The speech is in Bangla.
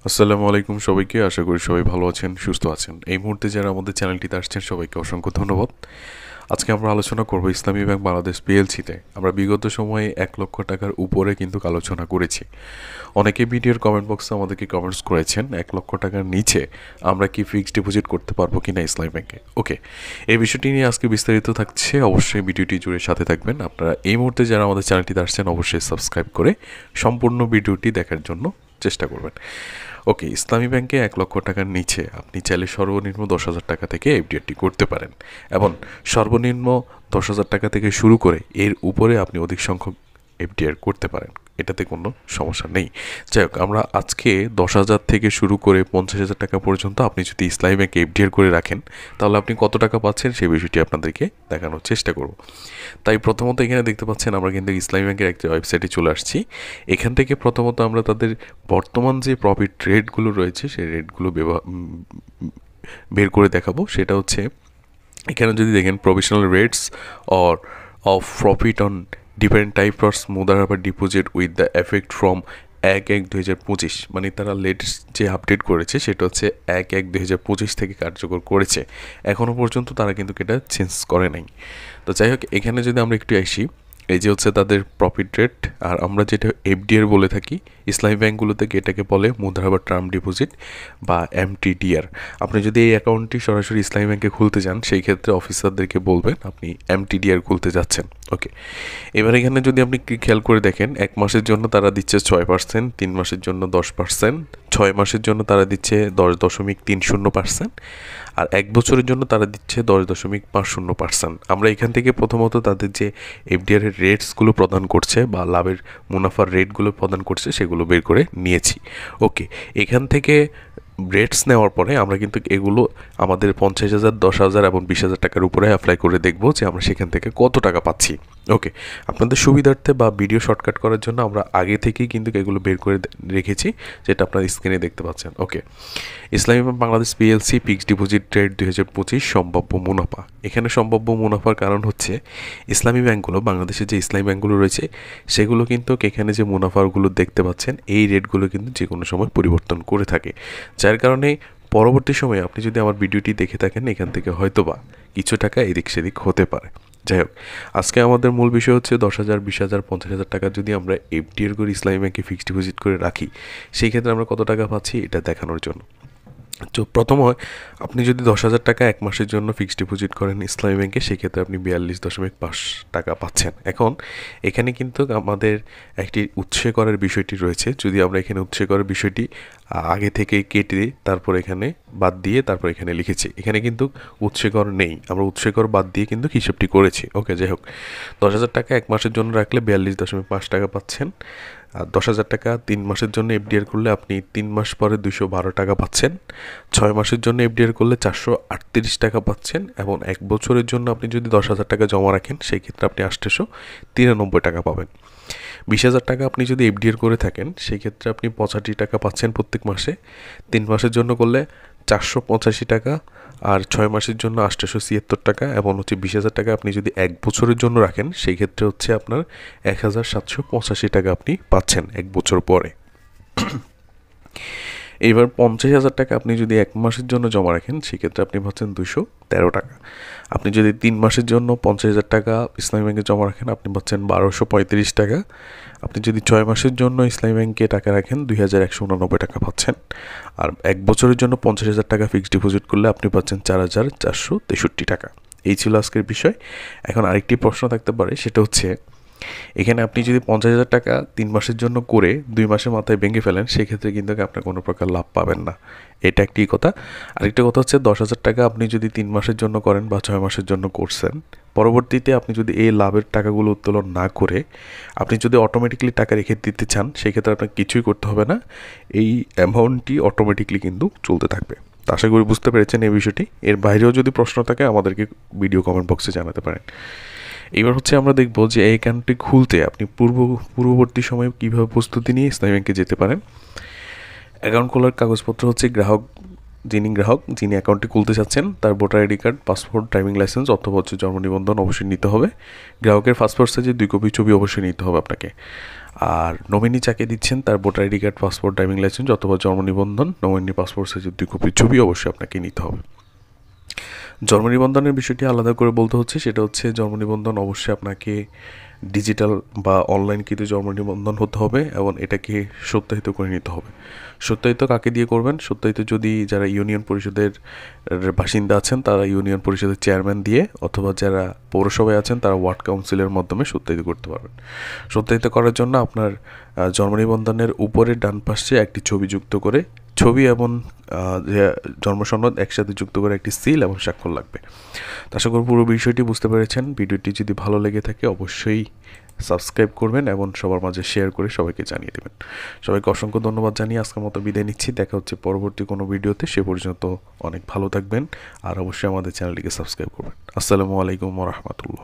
আসসালামু আলাইকুম সবাইকে। আশা করি সবাই ভালো আছেন, সুস্থ আছেন। এই মুহূর্তে যারা আমাদের চ্যানেলটিতে আসছেন সবাইকে অসংখ্য ধন্যবাদ। আজকে আমরা আলোচনা করব ইসলামী ব্যাংক বাংলাদেশ পিএলসিতে আমরা বিগত সময়ে ১ লক্ষ টাকার উপরে কিন্তু আলোচনা করেছি। অনেকে ভিডিওর কমেন্ট বক্সে আমাদেরকে কমেন্টস করেছেন ১ লক্ষ টাকার নিচে আমরা কি ফিক্সড ডিপোজিট করতে পারবো কিনা ইসলামী ব্যাংকে। ওকে, এই বিষয়টি নিয়ে আজকে বিস্তারিত থাকছে, অবশ্যই ভিডিওটি জুড়ে সাথে থাকবেন। আপনারা এই মুহূর্তে যারা আমাদের চ্যানেলটিতে আসছেন অবশ্যই সাবস্ক্রাইব করে সম্পূর্ণ ভিডিওটি দেখার জন্য চেষ্টা করবেন। ওকে, ইসলামী ব্যাংকে ১ লক্ষ টাকার নিচে আপনি চাইলে সর্বনিম্ন ১০,০০০ টাকা থেকে এফডিআরটি করতে পারেন এবং সর্বনিম্ন ১০,০০০ টাকা থেকে শুরু করে এর উপরে আপনি অধিক সংখ্যক এফডিআর করতে পারেন, এটাতে কোনো সমস্যা নেই। যাই হোক, আমরা আজকে ১০,০০০ থেকে শুরু করে ৫০,০০০ টাকা পর্যন্ত আপনি যদি ইসলামী ব্যাংকে এফডিআর করে রাখেন তাহলে আপনি কত টাকা পাচ্ছেন সেই বিষয়টি আপনাদেরকে দেখানোর চেষ্টা করব। তাই প্রথমত এখানে দেখতে পাচ্ছেন আমরা কিন্তু ইসলামী ব্যাংকের একটা ওয়েবসাইটে চলে আসছি। এখান থেকে প্রথমত আমরা তাদের বর্তমান যে প্রফিট রেটগুলো রয়েছে সেই রেটগুলো বের করে দেখাবো। সেটা হচ্ছে এখানে যদি দেখেন provisional rates or of profit on different type of মুদারাবার deposit with the effect from ১/১/২০২৫, মানে তারা লেটেস্ট যে আপডেট করেছে সেটা হচ্ছে ১/১/২০২৫ থেকে কার্যকর করেছে। এখনও পর্যন্ত তারা কিন্তু এটা চেঞ্জ করে নাই। তো যাই হোক, এখানে যদি আমরা একটু আসি, এই যে হচ্ছে তাদের প্রফিট রেট, আর আমরা যেটা এফডিআর বলে থাকি ইসলামী ব্যাংকগুলোতে এটাকে বলে মুদ্রা টার্ম ডিপোজিট বা এমটিডিআর। আপনি যদি এই অ্যাকাউন্টটি সরাসরি ইসলামী ব্যাংকে খুলতে যান সেই ক্ষেত্রে অফিসারদেরকে বলবেন আপনি এমটিডিআর খুলতে যাচ্ছেন। ওকে, এবার এখানে যদি আপনি খেয়াল করে দেখেন ১ মাসের জন্য তারা দিচ্ছে ৬%, ৩ মাসের জন্য ১০%, ৬ মাসের জন্য তারা দিচ্ছে ১০.৩০%, আর ১ বছরের জন্য তারা দিচ্ছে ১০.৫০%। আমরা এখান থেকে প্রথমত তাদের যে এফডিআর এর রেটসগুলো প্রদান করছে বা লাভের মুনাফার রেটগুলো প্রদান করছে সেগুলো বের করে নিয়েছি। ওকে, এখান থেকে রেটস নেওয়ার পরে আমরা কিন্তু এগুলো আমাদের ৫০,০০০, ১০,০০০ এবং ২০,০০০ টাকার উপরে অ্যাপ্লাই করে দেখব যে আমরা সেখান থেকে কত টাকা পাচ্ছি। ওকে, আপনাদের সুবিধার্থে বা ভিডিও শর্টকাট করার জন্য আমরা আগে থেকেই কিন্তু এগুলো বের করে রেখেছি, যেটা আপনার স্ক্রিনে দেখতে পাচ্ছেন। ওকে, ইসলামী bank Bangladesh PLC fixed deposit rate ২০২৫ সম্ভাব্য মুনাফা। এখানে সম্ভাব্য মুনাফার কারণ হচ্ছে ইসলামী ব্যাংকগুলো, বাংলাদেশের যে ইসলামী ব্যাংকগুলো রয়েছে সেগুলো কিন্তু এখানে যে মুনাফাগুলো দেখতে পাচ্ছেন এই রেটগুলো কিন্তু যে কোনো সময় পরিবর্তন করে থাকে, যার কারণে পরবর্তী সময়ে আপনি যদি আমার ভিডিওটি দেখে থাকেন এখান থেকে হয়তোবা কিছু টাকা এদিক সেদিক হতে পারে। যাই হোক, আজকে আমাদের মূল বিষয় হচ্ছে ১০,০০০, ২০,০০০, ৫০,০০০ টাকা যদি আমরা এফডিআর করে ইসলামী ব্যাংকে ফিক্সড ডিপোজিট করে রাখি সেই ক্ষেত্রে আমরা কত টাকা পাচ্ছি এটা দেখানোর জন্য। তো প্রথম হয়, আপনি যদি ১০,০০০ টাকা ১ মাসের জন্য ফিক্সড ডিপোজিট করেন ইসলামী ব্যাংকে সেক্ষেত্রে আপনি ৪২.৫ টাকা পাচ্ছেন। এখন এখানে কিন্তু আমাদের একটি উৎসে করের বিষয়টি রয়েছে। যদি আমরা এখানে উৎসে করের বিষয়টি আগে থেকে কেটে তারপর এখানে বাদ দিয়ে তারপর এখানে লিখেছি, এখানে কিন্তু উৎসে কর নেই, আমরা উৎসে কর বাদ দিয়ে কিন্তু হিসেবটি করেছি। ওকে, যাই হোক, ১০,০০০ টাকা ১ মাসের জন্য রাখলে ৪২.৫ টাকা পাচ্ছেন। আর ১০,০০০ টাকা ৩ মাসের জন্য এফডিআর করলে আপনি ৩ মাস পরে ২১২ টাকা পাচ্ছেন। ৬ মাসের জন্য এফডিআর করলে ৪৩৮ টাকা পাচ্ছেন, এবং ১ বছরের জন্য আপনি যদি ১০,০০০ টাকা জমা রাখেন সেই ক্ষেত্রে আপনি ৮৯৩ টাকা পাবেন। ২০,০০০ টাকা আপনি যদি এফডিআর করে থাকেন সেই ক্ষেত্রে আপনি ৮৫ টাকা পাচ্ছেন প্রত্যেক মাসে। ৩ মাসের জন্য করলে ৪৮৫ টাকা, আর ৬ মাসের জন্য ৮৭৭ টাকা, এবং হচ্ছে ২০,০০০ টাকা আপনি যদি ১ বছরের জন্য রাখেন সেই ক্ষেত্রে হচ্ছে আপনার ১,৭৮৫ টাকা আপনি পাচ্ছেন ১ বছর পরে। এইবার ৫০,০০০ টাকা আপনি যদি ১ মাসের জন্য জমা রাখেন সেক্ষেত্রে আপনি পাচ্ছেন ২১৩ টাকা। আপনি যদি ৩ মাসের জন্য ৫০,০০০ টাকা ইসলামী ব্যাংকে জমা রাখেন আপনি পাচ্ছেন ১২৩৫ টাকা। আপনি যদি ৬ মাসের জন্য ইসলামী ব্যাংকে টাকা রাখেন ২,১৮৯ টাকা পাচ্ছেন। আর ১ বছরের জন্য ৫০,০০০ টাকা ফিক্সড ডিপোজিট করলে আপনি পাচ্ছেন ৪,৪৬৩ টাকা। এই ছিল আজকের বিষয়। এখন আরেকটি প্রশ্ন থাকতে পারে, সেটা হচ্ছে এখানে আপনি যদি ৫০,০০০ টাকা ৩ মাসের জন্য করে ২ মাসের মাথায় ভেঙে ফেলেন সেক্ষেত্রে কিন্তু আপনার কোনো প্রকার লাভ পাবেন না, এটা একটি কথা। আরেকটা কথা হচ্ছে ১০,০০০ টাকা আপনি যদি ৩ মাসের জন্য করেন বা ৬ মাসের জন্য করছেন, পরবর্তীতে আপনি যদি এই লাভের টাকাগুলো উত্তোলন না করে আপনি যদি অটোমেটিকলি টাকা রেখে দিতে চান সেক্ষেত্রে আপনার কিছুই করতে হবে না, এই অ্যামাউন্টটি অটোমেটিকলি কিন্তু চলতে থাকবে। তো আশা করি বুঝতে পেরেছেন এই বিষয়টি। এর বাইরেও যদি প্রশ্ন থাকে আমাদেরকে ভিডিও কমেন্ট বক্সে জানাতে পারেন। এবার হচ্ছে আমরা দেখব যে এই অ্যাকাউন্টটি খুলতে আপনি পূর্ববর্তী সময়ে কীভাবে প্রস্তুতি নিয়ে ইসলামী ব্যাংকে যেতে পারেন। অ্যাকাউন্ট খোলার কাগজপত্র হচ্ছে গ্রাহক যিনি গ্রাহক যিনি অ্যাকাউন্টটি খুলতে চাচ্ছেন তার voter ID card, passport, driving licence অথবা হচ্ছে জন্ম নিবন্ধন অবশ্যই নিতে হবে। গ্রাহকের পাসপোর্ট সাইজের 2 কপি ছবি অবশ্যই নিতে হবে আপনাকে। আর নমিনি যাকে দিচ্ছেন তার voter ID card, passport, driving licence অথবা জন্ম নিবন্ধন, নমিনি পাসপোর্ট সাইজের 2 কপি ছবি অবশ্যই আপনাকে নিতে হবে। জন্ম নিবন্ধনের বিষয়টি আলাদা করে বলতে হচ্ছে, সেটা হচ্ছে জন্ম নিবন্ধন অবশ্যই আপনাকে ডিজিটাল বা অনলাইন কিন্তু জন্ম নিবন্ধন হতে হবে এবং এটাকে সত্যায়িত করে নিতে হবে। সত্যায়িত কাকে দিয়ে করবেন? সত্যায়িত যদি যারা ইউনিয়ন পরিষদের বাসিন্দা আছেন তারা ইউনিয়ন পরিষদের চেয়ারম্যান দিয়ে, অথবা যারা পৌরসভায় আছেন তারা ওয়ার্ড কাউন্সিলের মাধ্যমে সত্যায়িত করতে পারবেন। সত্যায়িত করার জন্য আপনার জন্ম নিবন্ধনের উপরে ডান পাশে একটি ছবি যুক্ত করে, ছবি এবং যে জন্মসনদ একসাথে যুক্ত করে একটি সিল এবং স্বাক্ষর লাগবে। আশা করি পুরো বিষয়টি বুঝতে পেরেছেন। ভিডিওটি যদি ভালো লেগে থাকে অবশ্যই সাবস্ক্রাইব করবেন এবং সবার মাঝে শেয়ার করে সবাইকে জানিয়ে দেবেন। সবাইকে অসংখ্য ধন্যবাদ জানিয়ে আজকের মতো বিদায় নিচ্ছি। দেখা হচ্ছে পরবর্তী কোনো ভিডিওতে। সে পর্যন্ত অনেক ভালো থাকবেন আর অবশ্যই আমাদের চ্যানেলটিকে সাবস্ক্রাইব করবেন। আসসালামু আলাইকুম ওয়া রাহমাতুল্লাহ।